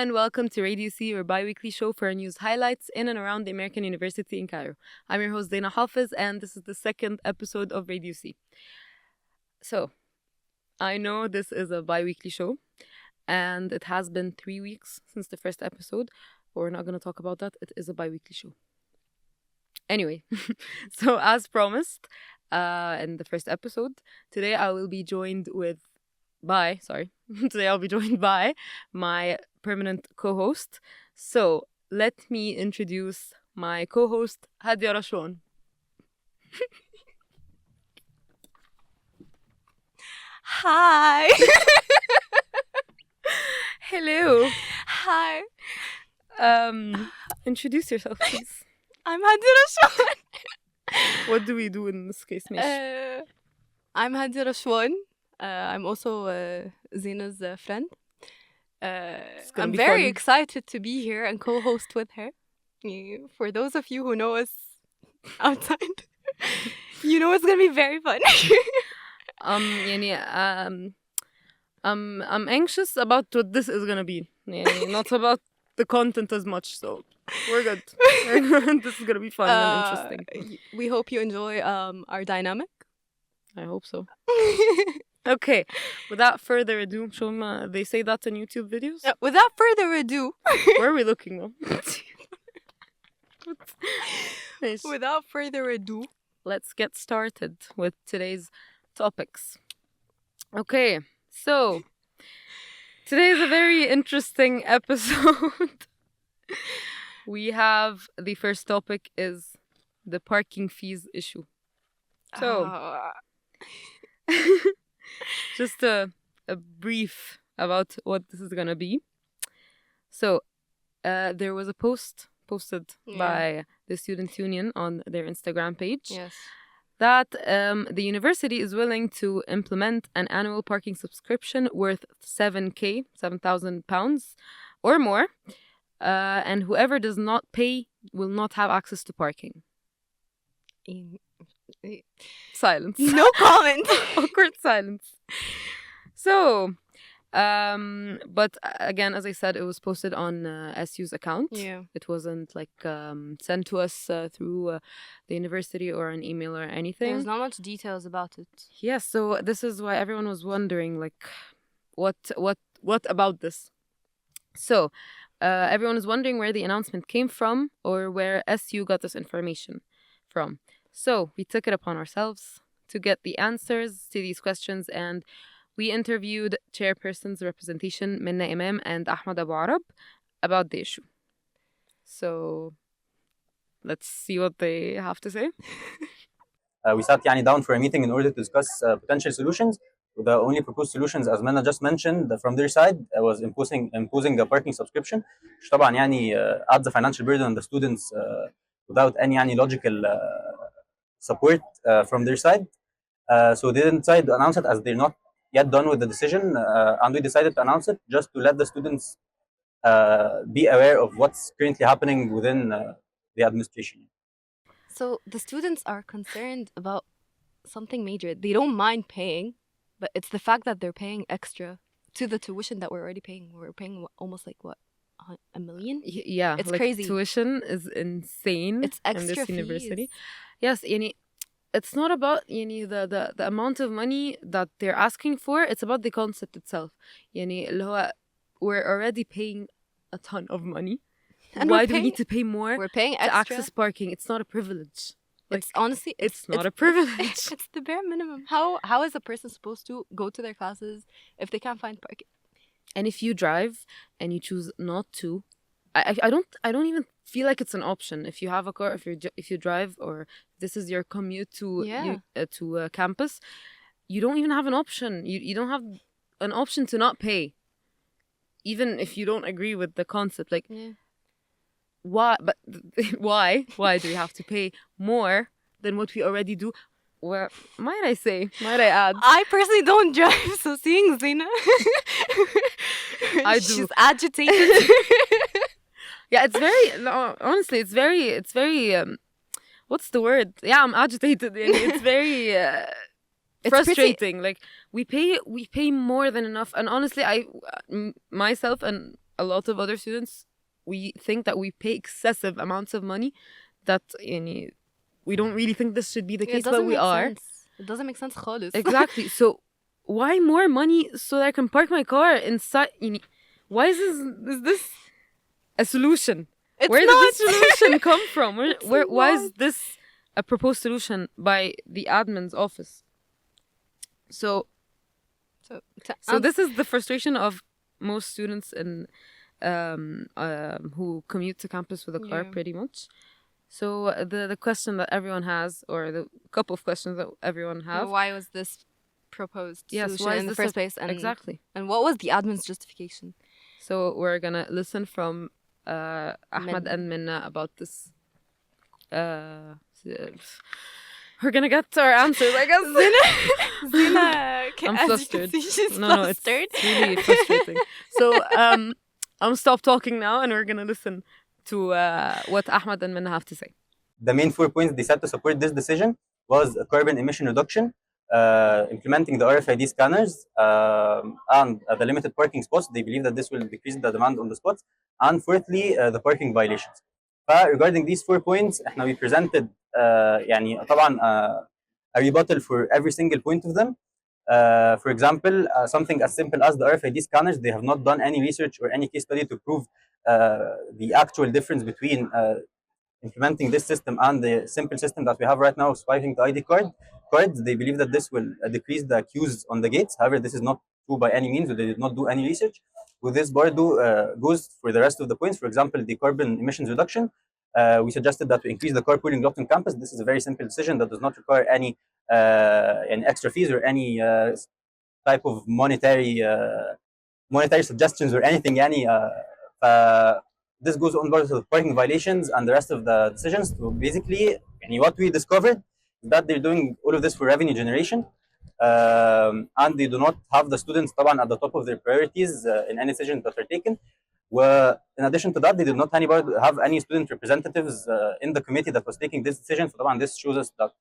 and welcome to Radio C, your bi-weekly show for news highlights in and around the American University in Cairo. I'm your host, Dana Hafiz, and this is the second episode of Radio C. So, I know this is a bi-weekly show, and it has been 3 weeks since the first episode, but we're not going to talk about that. It is a bi-weekly show. Anyway, so as promised in the first episode, today I will be joined Today I'll be joined by my permanent co-host. So let me introduce my co-host, Hadia Rashwan. Hi. Hello. Hi. Introduce yourself, please. I'm Hadia Rashwan. What do we do in this case, Mish? I'm Hadia Rashwan. I'm also Zena's friend. I'm very excited to be here and co-host with her. For those of you who know us outside, you know it's gonna be very fun. I'm anxious about what this is gonna be. Not about the content as much, so we're good. This is gonna be fun and interesting. We hope you enjoy our dynamic. I hope so. Okay, without further ado, they say that in YouTube videos? Without further ado. Where are we looking though? Without further ado. Let's get started with today's topics. Okay, so today is a very interesting episode. We have the first topic is the parking fees issue. So, just a brief about what this is going to be. So, there was a post posted by the Student Union on their Instagram page that the university is willing to implement an annual parking subscription worth £7,000 or more, and whoever does not pay will not have access to parking. Silence. No comment. Awkward silence. So, but again, as I said, it was posted on SU's account. Yeah. It wasn't like sent to us through the university or an email or anything. There's not much details about it. Yeah, so this is why everyone was wondering, like, what about this? So, everyone is wondering where the announcement came from or where SU got this information from. So we took it upon ourselves to get the answers to these questions, and we interviewed chairpersons representation Minna Imam and Ahmad Abu Arab about the issue. So let's see what they have to say. We sat down for a meeting in order to discuss potential solutions. The only proposed solutions, as Minna just mentioned, from their side was imposing a parking subscription, which طبعا adds a financial burden on the students without any logical support from their side. So they didn't decide to announce it as they're not yet done with the decision, and we decided to announce it just to let the students be aware of what's currently happening within the administration. So the students are concerned about something major. They don't mind paying, but it's the fact that they're paying extra to the tuition that we're already paying. We're paying almost like what? $1 million? Yeah, it's like crazy. Tuition is insane. It's extra in this fees. university. Yes, it's not about the amount of money that they're asking for. It's about the concept itself. We're already paying a ton of money. And why do we need to pay more? We're paying extra to access parking. It's not a privilege. Like, honestly, it's not a privilege. It's the bare minimum. How is a person supposed to go to their classes if they can't find parking? And if you drive and you choose not to, I don't even feel like it's an option. If you have a car, if you drive, or this is your commute to campus, you don't even have an option. You don't have an option to not pay, even if you don't agree with the concept. Like, why? But why do we have to pay more than what we already do? Well, might I add? I personally don't drive, so seeing Zena, I do. She's agitated. Yeah, it's very, honestly, it's very, what's the word? Yeah, I'm agitated. It's very frustrating. Like, we pay more than enough. And honestly, myself and a lot of other students, we think that we pay excessive amounts of money that we don't really think this should be the case, but we are. It doesn't make sense خالص. Exactly. So why more money so that I can park my car inside? Why is this a solution? Where did this solution come from? Why is this a proposed solution by the admin's office? So this is the frustration of most students in who commute to campus with a car, pretty much. So the question that everyone has, or the couple of questions that everyone have, why was this proposed solution in the first place? And exactly. And what was the admin's justification? So we're gonna listen from Ahmed and Minna about this. We're gonna get our answers, I guess. Zina, I'm flustered. She's no, it's really frustrating. So I'm gonna stop talking now, and we're gonna listen to what Ahmed and Minna have to say. The main 4 points they said to support this decision was carbon emission reduction, implementing the RFID scanners, and the limited parking spots. They believe that this will decrease the demand on the spots. And fourthly, the parking violations. Regarding these 4 points, we presented يعني طبعا a rebuttal for every single point of them. For example, something as simple as the RFID scanners, they have not done any research or any case study to prove the actual difference between implementing this system and the simple system that we have right now of swiping the ID cards. They believe that this will decrease the queues on the gates. However, this is not true by any means. They did not do any research. With this goes for the rest of the points. For example, the carbon emissions reduction. We suggested that we increase the carpooling lot on campus. This is a very simple decision that does not require any extra fees or any type of monetary suggestions or anything. This goes on both of parking violations and the rest of the decisions. So basically, what we discovered is that they're doing all of this for revenue generation, and they do not have the students طبعا at the top of their priorities in any decisions that are taken. In addition to that, they did not have any student representatives in the committee that was taking this decision. So طبعا this shows us that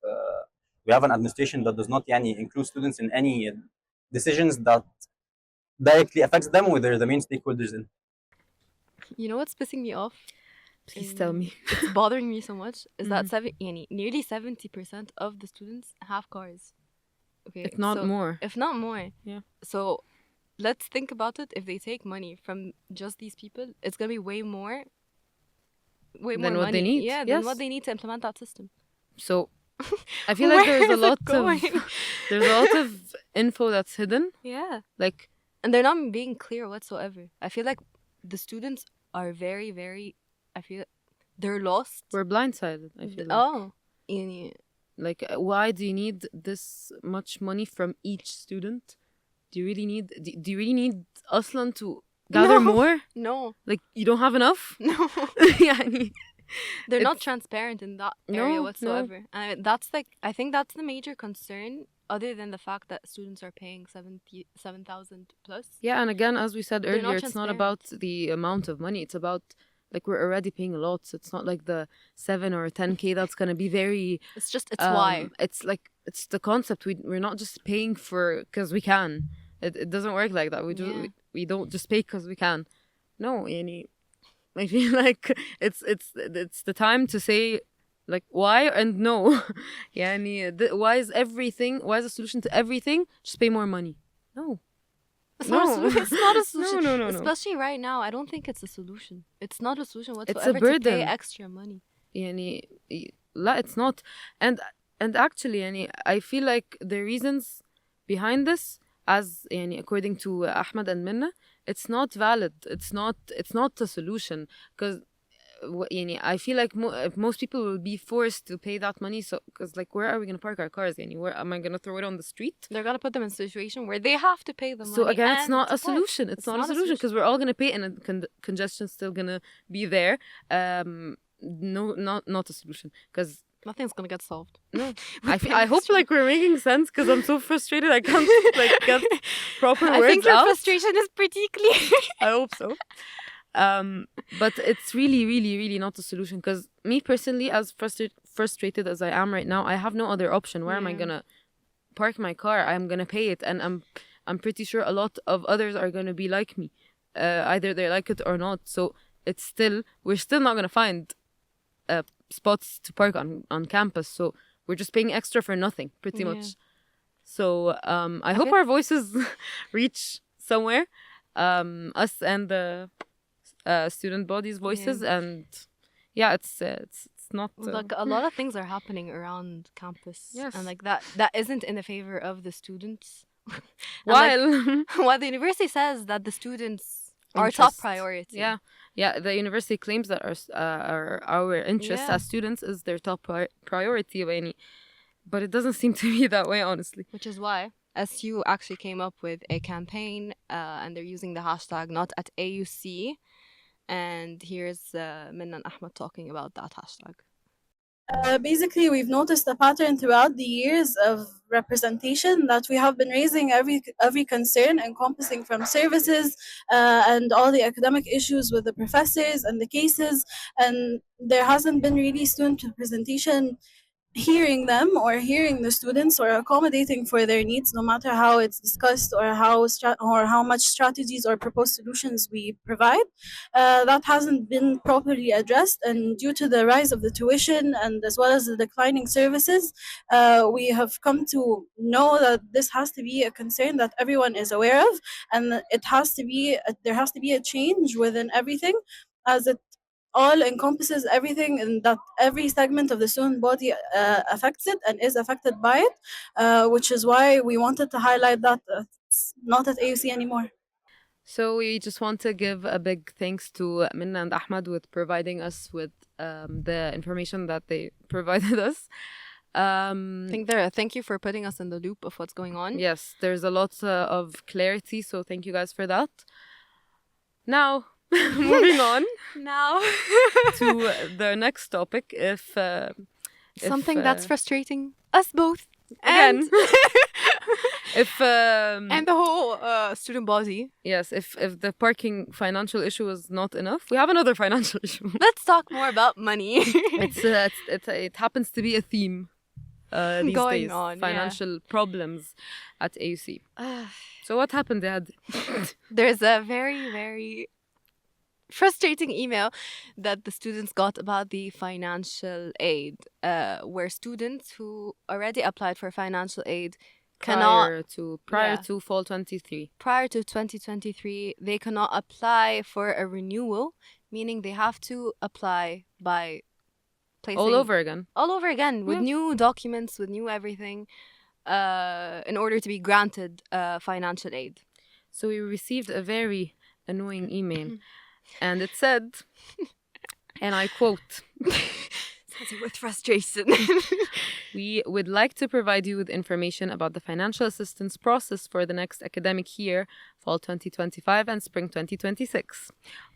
we have an administration that does not include students in any decisions that directly affects them, or they're the main stakeholders in. You know what's pissing me off? Please tell me. It's bothering me so much is that nearly 70% of the students have cars. Okay, if not more. If not more. Yeah. So let's think about it. If they take money from just these people, it's gonna be way more than more what money. they need. Yeah, than what they need to implement that system. So I feel like there's a lot of info that's hidden. Yeah. And they're not being clear whatsoever. I feel like the students are very, very, they're lost. We're blindsided, I feel like. Oh. Why do you need this much money from each student? Do you really need Aslan to gather more? No. You don't have enough? No. They're not transparent in that area whatsoever. No. That's I think that's the major concern, other than the fact that students are paying 7,000 plus. Yeah, and again, as we said earlier, it's not about the amount of money. It's about we're already paying a lot. So it's not like the 7 or 10K that's gonna be very. It's why. It's it's the concept. We're not just paying for because we can. It doesn't work like that. We don't just pay because we can. No, I feel like it's the time to say why and no. Why is the solution to everything just pay more money? No. It's not a solution. No. Especially right now, I don't think it's a solution. It's not a solution whatsoever. It's a burden. To pay extra money. It's not. And actually, I feel like the reasons behind this, as according to Ahmed and Minna, it's not valid. It's not a solution, because I feel like most people will be forced to pay that money. So because where are we gonna park our cars? Where am I gonna throw it on the street? They're gonna put them in a situation where they have to pay the money. So again, it's not a solution. It's not a solution, because we're all gonna pay, and congestion's still gonna be there. No, not a solution, because nothing's gonna get solved. No, I hope we're making sense, because I'm so frustrated. I can't get proper words out. I think your frustration is pretty clear. I hope so. But it's really, really, really not a solution, because me personally, as frustrated as I am right now, I have no other option. Where am I gonna park my car? I'm gonna pay it, and I'm pretty sure a lot of others are gonna be like me. either they like it or not. So we're still not gonna find spots to park on campus. So we're just paying extra for nothing, pretty much. So I hope our voices reach somewhere, us and the student body's voices, and it's not like a lot of things are happening around campus, and like that isn't in the favor of the students. While the university says that the students are top priority. The university claims that our interests as students is their top priority, but it doesn't seem to be that way, honestly. Which is why SU actually came up with a campaign, and they're using the hashtag not at AUC. And here's Minna and Ahmed talking about that hashtag. Basically, we've noticed a pattern throughout the years of representation that we have been raising every concern, encompassing from services and all the academic issues with the professors and the cases, and there hasn't been really student representation hearing them or hearing the students or accommodating for their needs, no matter how it's discussed or how much strategies or proposed solutions we provide. That hasn't been properly addressed, and due to the rise of the tuition and as well as the declining services, we have come to know that this has to be a concern that everyone is aware of, and there has to be a change within everything, as it all encompasses everything, and that every segment of the student body affects it and is affected by it, which is why we wanted to highlight that it's not at AUC anymore. So we just want to give a big thanks to Minna and Ahmed with providing us with the information that they provided us. Thank you for putting us in the loop of what's going on. Yes, there's a lot of clarity, so thank you guys for that. Now, moving on to the next topic. Something that's frustrating us both again. And the whole student body. Yes, if the parking financial issue is not enough, we have another financial issue. Let's talk more about money. It happens to be a theme these going days. on, financial problems at AUC. So what happened, Dad? There's a very, very frustrating email that the students got about the financial aid, where students who already applied for financial aid prior to fall 23. Prior to 2023, they cannot apply for a renewal, meaning they have to apply by placing all over again with new documents, with new everything, in order to be granted financial aid. So we received a very annoying email. And it said, and I quote, says it with frustration. We would like to provide you with information about the financial assistance process for the next academic year, fall 2025 and spring 2026.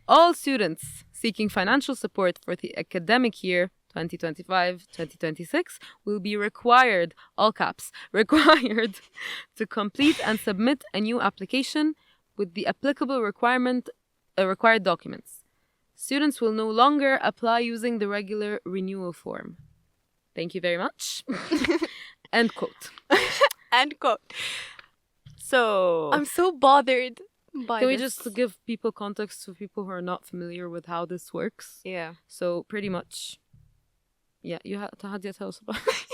All students seeking financial support for the academic year 2025-2026 will be required, all caps, required to complete and submit a new application with the applicable required documents. Students will no longer apply using the regular renewal form. Thank you very much. End quote. End quote. So I'm so bothered by Can we just give people context for people who are not familiar with how this works? Yeah. So pretty much, you have to Hadia, tell us about it.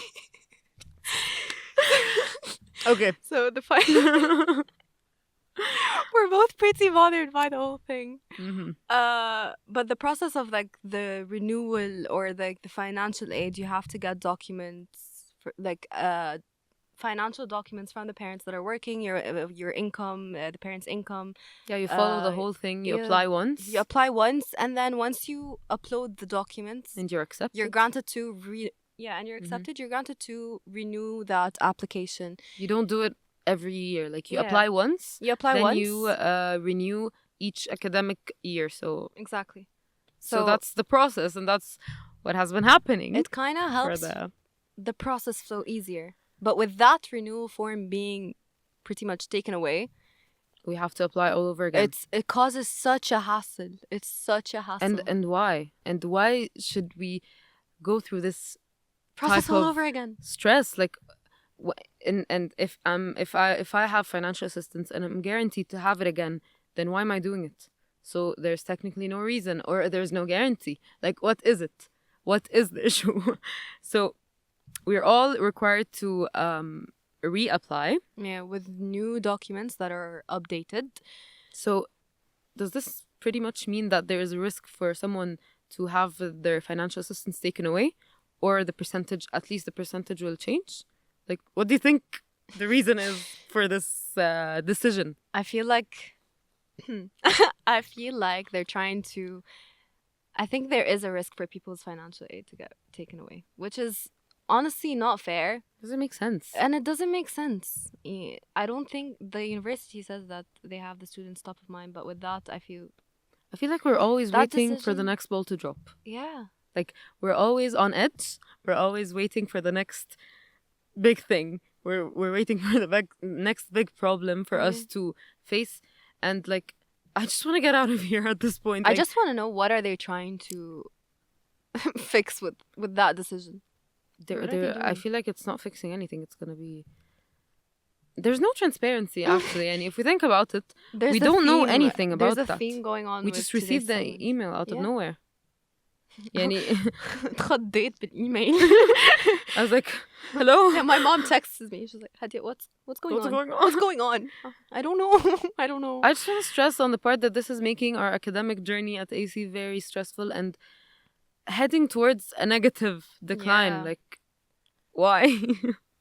Okay. So the final... We're both pretty bothered by the whole thing. Mm-hmm. But the process of like the renewal or like the financial aid, you have to get documents for, like financial documents from the parents that are working, your income, the parents' income. Yeah, you follow the whole thing. You apply once. You apply once, and then once you upload the documents, and you're accepted. You're granted to and you're accepted. You're granted to renew that application. You don't do it every year. Like you apply once. You apply then once. You renew each academic year. So exactly. So that's the process, and that's what has been happening. It kind of helps the process flow easier. But with that renewal form being pretty much taken away, we have to apply all over again. It causes such a hassle. It's such a hassle. And why? And why should we go through this process type all of over again? Stress, like, and if I have financial assistance and I'm guaranteed to have it again then why am I doing it? So there's technically no reason, or there's no guarantee. Like, what is it? What is the issue? So we're all required to reapply. Yeah, with new documents that are updated. So does this pretty much mean that there is a risk for someone to have their financial assistance taken away, or the percentage, at least the percentage, will change? Like, what do you think the reason is for this decision? I feel like they're trying to. I think there is a risk for people's financial aid to get taken away, which is honestly not fair. Doesn't make sense. And it doesn't make sense. I don't think the university says that they have the students top of mind, but with that, I feel like we're always that waiting for the decision- next ball to drop. yeah. Like, we're always on edge. We're always waiting for the next big thing. We're waiting for the next big problem for us to face. And like, I just want to get out of here at this point. I Like, just want to know, what are they trying to fix with that decision? What are they I doing? feel like it's not fixing anything. It's gonna be. There's no transparency actually, and if we think about it, There's we the don't know theme- anything about There's a that. theme going on. We with just received the today's email out of Yeah. nowhere. يعني اتخضيت بالemail. I was like, hello? Yeah, my mom texts me. She's like, Hadia, what's going What's on? going on? What's going on? I don't know. I don't know. I just want to stress on the part that this is making our academic journey at AUC very stressful and heading towards a negative decline. Yeah. Like, why?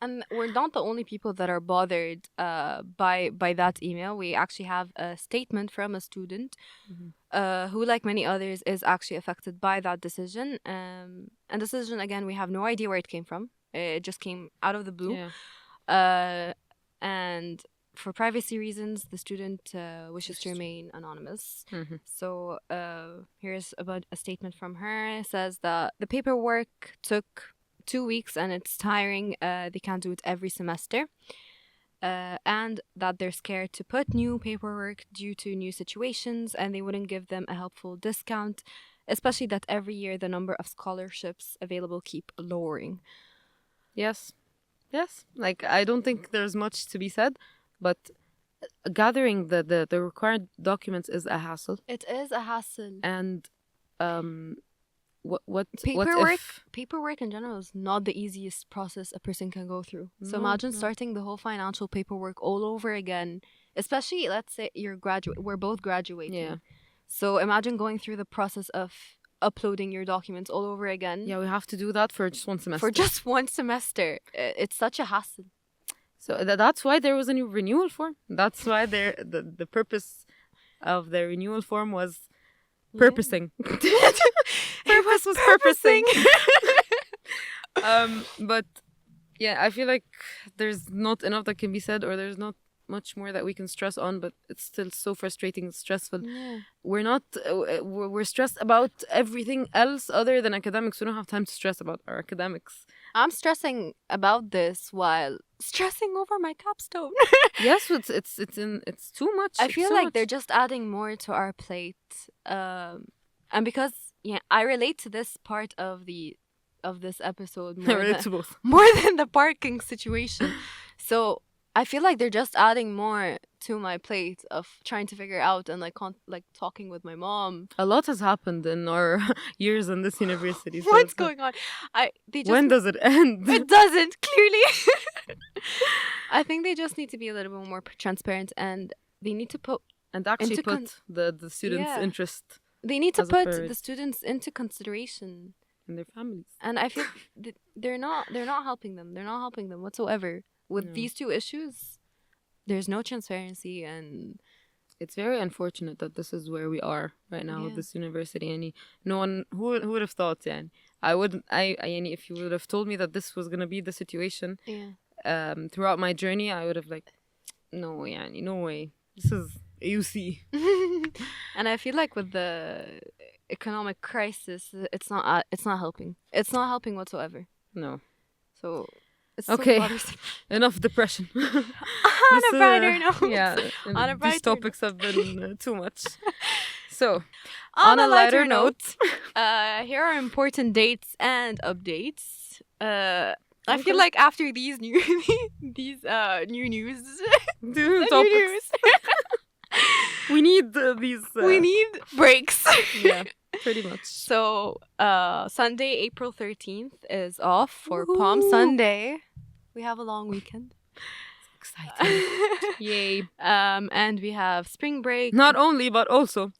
And we're not the only people that are bothered by that email. We actually have a statement from a student who, like many others, is actually affected by that decision. And decision, again, we have no idea where it came from. It just came out of the blue. Yeah. And for privacy reasons, the student wishes to remain anonymous. Mhm. So here's about a statement from her. It says that the paperwork took 2 weeks and it's tiring. They can't do it every semester. And that they're scared to put new paperwork due to new situations, and they wouldn't give them a helpful discount, especially that every year the number of scholarships available keep lowering. Yes. Yes. Like, I don't think there's much to be said, but gathering the required documents is a hassle. It is a hassle. And what Paperwork in general is not the easiest process a person can go through. So No, imagine no. starting the whole financial paperwork all over again, especially, let's say we're both graduating. Yeah. So imagine going through the process of uploading your documents all over again. Yeah, we have to do that for just one semester. For just one semester. It's such a hassle. So that's why there was a new renewal form. That's why the purpose of the renewal form was purposing. Purpose was purposing. But yeah, I feel like there's not enough that can be said, or there's not much more that we can stress on, but it's still so frustrating and stressful. Yeah. We're not we're stressed about everything else other than academics. We don't have time to stress about our academics. I'm stressing about this while stressing over my capstone. Yes, it's too much. I It's feel so like much. they're just adding more to our plate. And because I relate to this part of this episode I more relate than, to both. more than the parking situation. So I feel like they're just adding more to my plate of trying to figure out and like talking with my mom. A lot has happened in our years in this university. So What's it's like, going on? They just when does it end? It doesn't, clearly. I think they just need to be a little bit more transparent, and they need to put And actually into put the students' Yeah. interest they need to As a put priority. the students into consideration. in their families. And I feel they're not helping them. They're not helping them whatsoever. With No. these two issues, there's no transparency, and It's very unfortunate that this is where we are right now with Yeah. this university. And no one who would have thought, yeah. I wouldn't. Yani, if you would have told me that this was gonna be the situation yeah. throughout my journey, I would have like, no, yani, no way. This is AUC. And I feel like with the economic crisis, it's not helping. It's not helping whatsoever. No. So it's Okay. so bothersome. Enough depression. On a brighter note. Yeah, On a these brighter topics have been too much. So, On a lighter note, here are important dates and updates. I feel like after these new new news, new new topics. news, We need these. We need breaks. Yeah, pretty much. So, Sunday, April 13th is off for Palm Woohoo! Sunday. We have a long weekend. Exciting. Yay. And we have spring break. Not only, but also.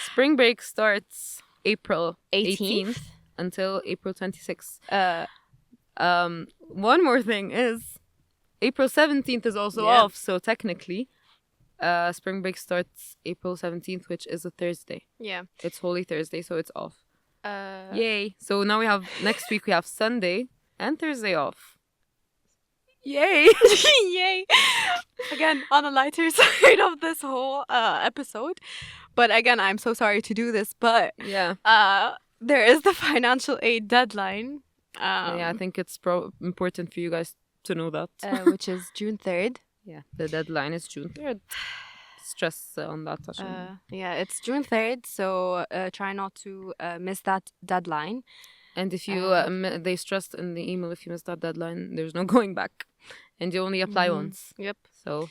Spring break starts April 18th until April 26th. One more thing is April 17th is also off, so technically spring break starts April 17th, which is a Thursday. Yeah. It's Holy Thursday, so it's off. Yay. So now we have, next week we have Sunday and Thursday off. Yay. Yay. Again, on a lighter side of this whole episode. But again, I'm so sorry to do this, but Yeah. there is the financial aid deadline. Yeah, I think it's important for you guys to know that. Which is June 3rd. Yeah, the deadline is June 3rd. Stress on that. Yeah, it's June 3rd, so try not to miss that deadline. And if you, they stressed in the email, if you miss that deadline, there's no going back. And you only apply once. Yep. So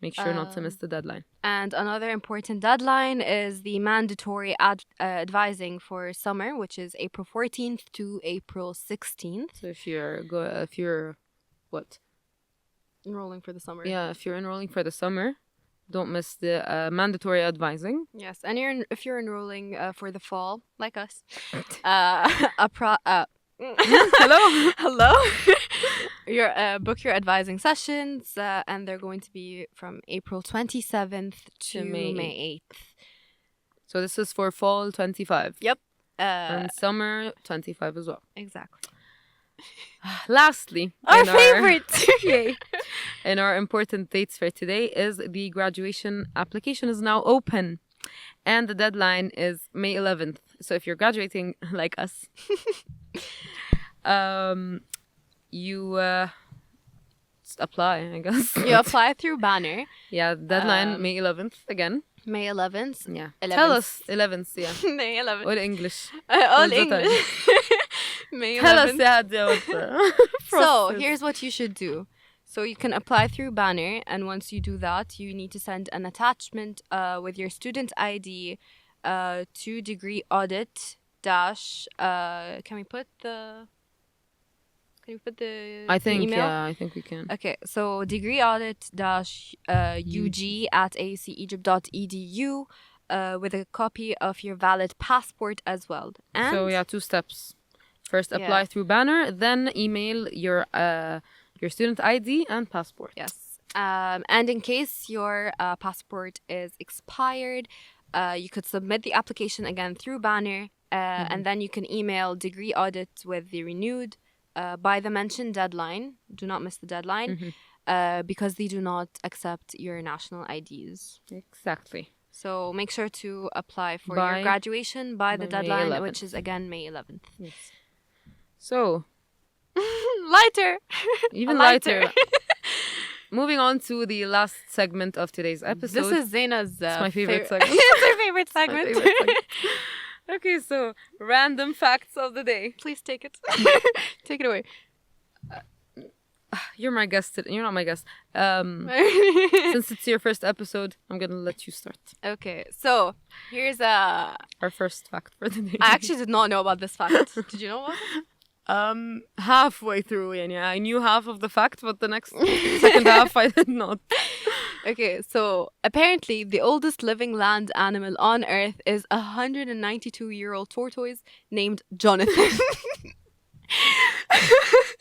make sure not to miss the deadline. And another important deadline is the mandatory advising for summer, which is April 14th to April 16th. So if you're what? Enrolling for the summer. Yeah, if you're enrolling for the summer, don't miss the mandatory advising. Yes, and if you're enrolling for the fall, like us, Hello. Book your advising sessions, and they're going to be from April 27th to May 8th. So this is for fall 25. Yep. And summer 25 as well. Exactly. Lastly, our favorite. Yay. And our important dates for today is the graduation application is now open. And the deadline is May 11th. So if you're graduating like us, you just apply, I guess. You apply through Banner. Yeah, deadline May 11th again. May 11th. Yeah. 11th. Tell us 11th, yeah. May 11th. All English. All English. May 11th. Tell us, yeah. So here's what you should do. So you can apply through Banner, and once you do that, you need to send an attachment with your student ID to degree audit dash. Can we put the I think email? Yeah, I think we can. Okay, so degree audit dash UG at aucegypt.edu with a copy of your valid passport as well. And So yeah, 2 steps. First, apply through Banner, then email your student ID and passport. Yes. And in case your passport is expired, you could submit the application again through Banner, and then you can email degree audit with the renewed by the mentioned deadline. Do not miss the deadline, because they do not accept your national IDs. Exactly. So make sure to apply for By your graduation by the May deadline, 11th. which is again May 11th. Yes. So, Lighter. even Lighter. lighter. Moving on to the last segment of today's episode. This is Zaina's It's my favorite segment. It's her favorite My segment. favorite segment. Okay, so random facts of the day. Please take it. Take it away. You're my guest today. You're not my guest. Since it's your first episode, I'm gonna let you start. Okay, so here's a. Our first fact for the day. I actually did not know about this fact. Did you know about it? Halfway through, yeah, I knew half of the fact, but the second half I did not. Okay, so apparently the oldest living land animal on Earth is a 192-year-old tortoise named Jonathan.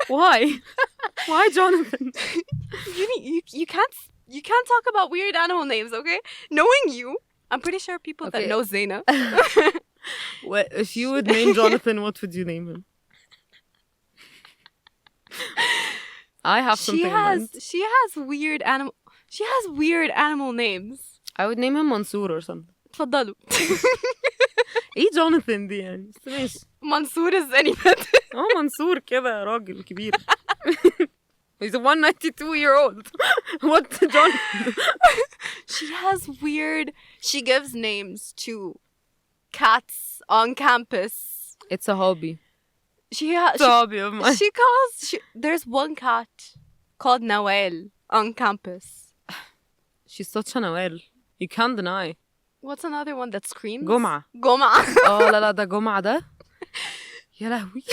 Why? Why Jonathan? You can't talk about weird animal names, okay? Knowing you, I'm pretty sure people that Okay. know Zaina. What if you would name Jonathan? What would you name him? I have something in mind. She has weird animal names. I would name him Mansour or something. تفضلوا. ايه جوناثان دي يعني بس ماشي. Mansour is any better. منصور كده راجل كبير. He's a 192-year-old. What Jonathan? She gives names to cats on campus. It's a hobby. It's a hobby of mine. There's one cat called Nawel on campus. She's such a Noel. You can't deny. What's another one that screams? جمعة. جمعة. لا ده جمعة ده. يا لهوي.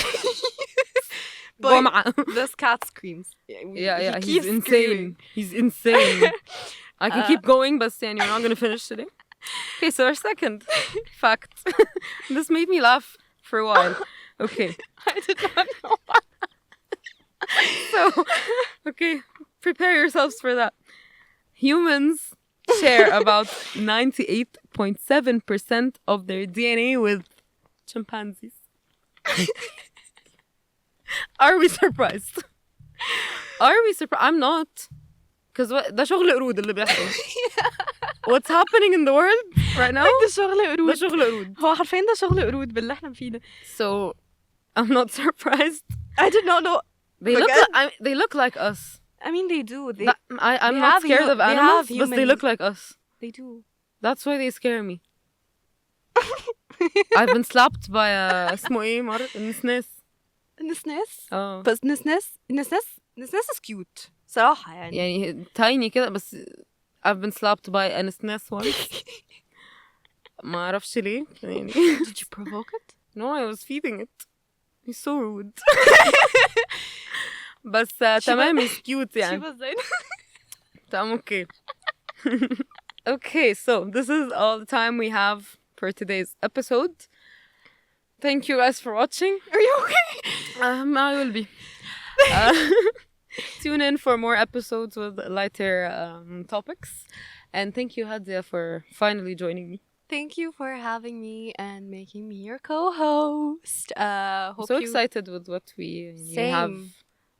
But جمعة. this cat screams. Yeah, He he's keeps insane. screaming. He's insane. I can keep going, but we're not going to finish today. Okay, so our second fact. This made me laugh for a while. Okay. I did not know why. So, okay, prepare yourselves for that. Humans share about 98.7% of their DNA with chimpanzees. Are we surprised? Are we surprised? I'm not. Because ده شغل قرود اللي بيحصل. What's happening in the world right now? ده شغل قرود. ده شغل قرود. هو حرفيا ده شغل قرود باللي احنا فيه ده. So, I'm not surprised. I did not know. They look like us. I mean, they do. I'm not scared of animals, but they look like us. They do. That's why they scare me. I've been slapped by a اسمه ايه مرة النسناس. النسناس. بس النسناس is cute. صراحة يعني tiny كده بس I've been slapped by a نسناس once. ما أعرفش ليه يعني. Did you provoke it? No, I was feeding it. He's so rude. بس تمام he's cute يعني. She was like... تمام okay. Okay, so this is all the time we have for today's episode. Thank you guys for watching. Are you okay? I will be. Tune in for more episodes with lighter topics. And thank you, Hadia, for finally joining me. Thank you for having me and making me your co-host. So excited with what we have.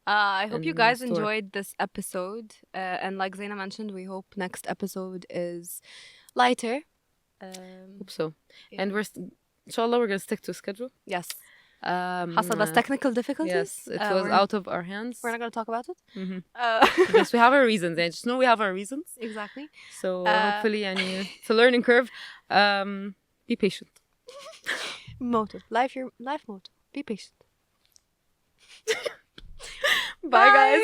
I hope you guys enjoyed this episode. And like Zaina mentioned, we hope next episode is lighter. Hope so. Yeah. And inshallah, we're going to stick to a schedule. Yes. حصل بس technical difficulties. Yes, it was out of our hands. We're not going to talk about it. Mm-hmm. Yes, we have our reasons. I just know we have our reasons. Exactly. So hopefully, it's a learning curve. Be patient. Motto. Life motto. Be patient. Bye guys.